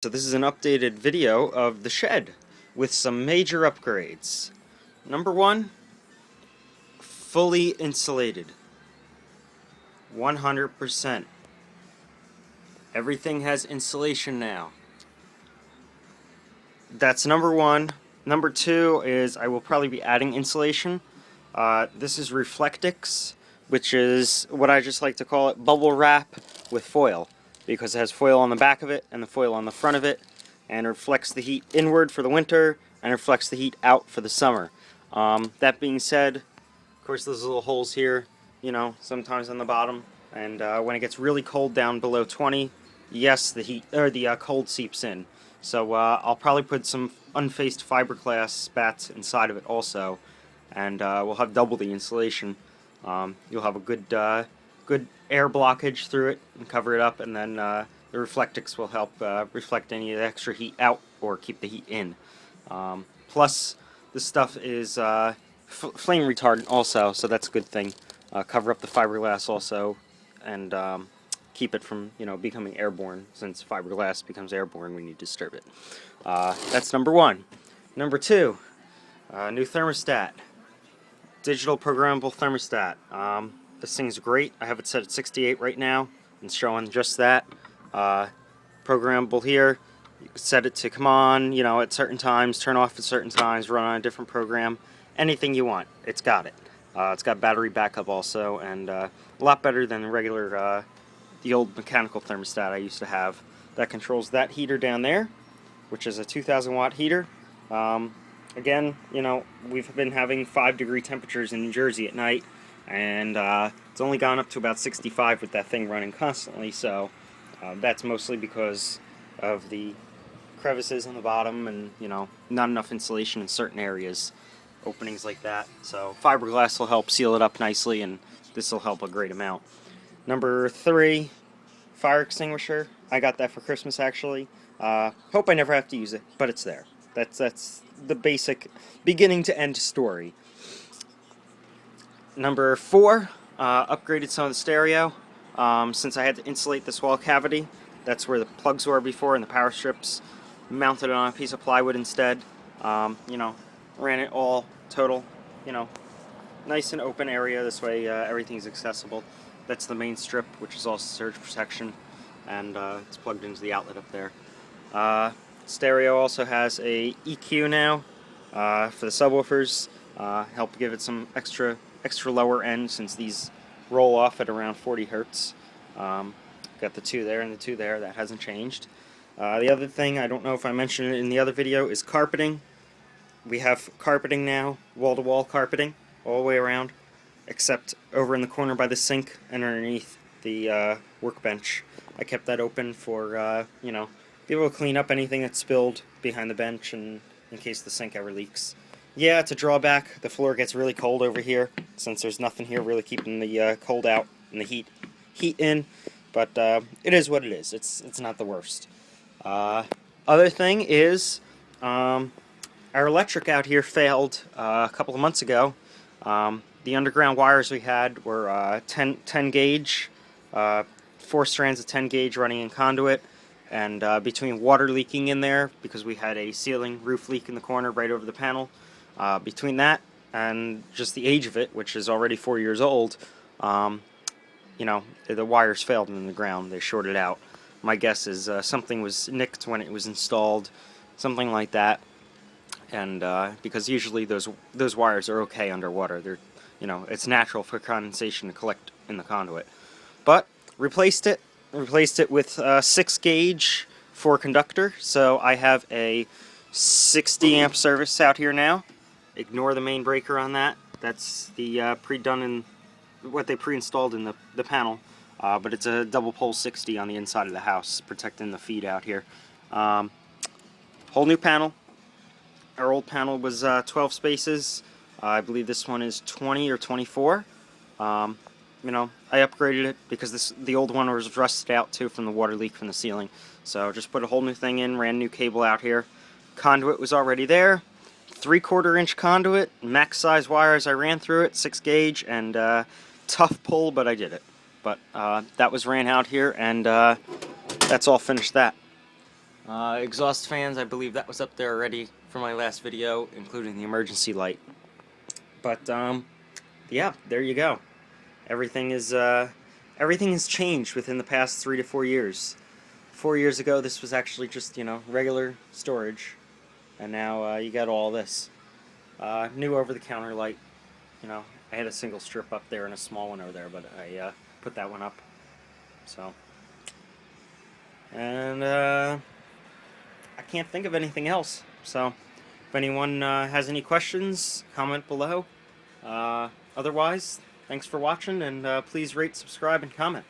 So this is an updated video of the shed with some major upgrades. Number one, fully insulated. 100%. Everything has insulation now. That's number one. Number two is I will probably be adding insulation. This is Reflectix, which is what I just like to call it, bubble wrap with foil, because it has foil on the back of it and the foil on the front of it, and it reflects the heat inward for the winter and reflects the heat out for the summer. That being said, of course, there's little holes here, sometimes on the bottom, and when it gets really cold down below 20, yes, the heat or the cold seeps in. So I'll probably put some unfaced fiberglass bats inside of it also, and we'll have double the insulation. You'll have a good air blockage through it and cover it up, and then the Reflectix will help reflect any of the extra heat out or keep the heat in. Plus, this stuff is flame retardant also, so that's a good thing. Cover up the fiberglass also, and keep it from becoming airborne, since fiberglass becomes airborne when you disturb it. That's number one. Number two, new thermostat. Digital programmable thermostat. This thing's great. I have it set at 68 right now. It's showing just that. Programmable here. You can set it to come on, at certain times, turn off at certain times, run on a different program. Anything you want, it's got it. It's got battery backup also, and a lot better than the regular, the old mechanical thermostat I used to have. That controls that heater down there, which is a 2,000 watt heater. Again, we've been having 5-degree temperatures in New Jersey at night, and it's only gone up to about 65 with that thing running constantly, so that's mostly because of the crevices on the bottom and, not enough insulation in certain areas, openings like that. So fiberglass will help seal it up nicely, and this will help a great amount. Number three, fire extinguisher. I got that for Christmas, actually. Hope I never have to use it, but it's there. That's the basic beginning to end story. Number four, upgraded some of the stereo. Since I had to insulate this wall cavity, that's where the plugs were before and the power strips, mounted it on a piece of plywood instead. Ran it all total, nice and open area. This way everything's accessible. That's the main strip, which is also surge protection, and it's plugged into the outlet up there. Stereo also has a EQ now for the subwoofers. Help give it some extra lower end, since these roll off at around 40 hertz. Got the two there and the two there. That hasn't changed. The other thing, I don't know if I mentioned it in the other video, is carpeting. We have carpeting now, wall-to-wall carpeting, all the way around, except over in the corner by the sink and underneath the workbench. I kept that open for, be able to clean up anything that's spilled behind the bench, and in case the sink ever leaks. Yeah, it's a drawback. The floor gets really cold over here, since there's nothing here really keeping the cold out and the heat in. But it is what it is. It's not the worst. Other thing is, our electric out here failed a couple of months ago. The underground wires we had were 10 gauge, 4 strands of 10 gauge running in conduit, and between water leaking in there, because we had a ceiling roof leak in the corner right over the panel, between that and just the age of it, which is already 4 years old, the wires failed in the ground. They shorted out. My guess is something was nicked when it was installed, something like that. And because usually those wires are okay underwater. They're, it's natural for condensation to collect in the conduit. But replaced it with 6 gauge for conductor. So I have a 60 amp service out here now. Ignore the main breaker on that. That's the pre-done in what they pre-installed in the panel. But it's a double pole 60 on the inside of the house, protecting the feed out here. Whole new panel. Our old panel was 12 spaces. I believe this one is 20 or 24. I upgraded it because the old one was rusted out too from the water leak from the ceiling. So just put a whole new thing in, ran new cable out here. Conduit was already there. 3/4 inch conduit, max size wires. I ran through it, 6 gauge, and tough pull, but I did it. But that was ran out here, and that's all finished that. Exhaust fans, I believe that was up there already for my last video, including the emergency light. But yeah, there you go. Everything has changed within the past 3 to 4 years. 4 years ago, this was actually just, regular storage, and now you got all this. New over-the-counter light. I had a single strip up there and a small one over there, but I put that one up. So, and I can't think of anything else. So, if anyone has any questions, comment below. Otherwise, thanks for watching, and please rate, subscribe, and comment.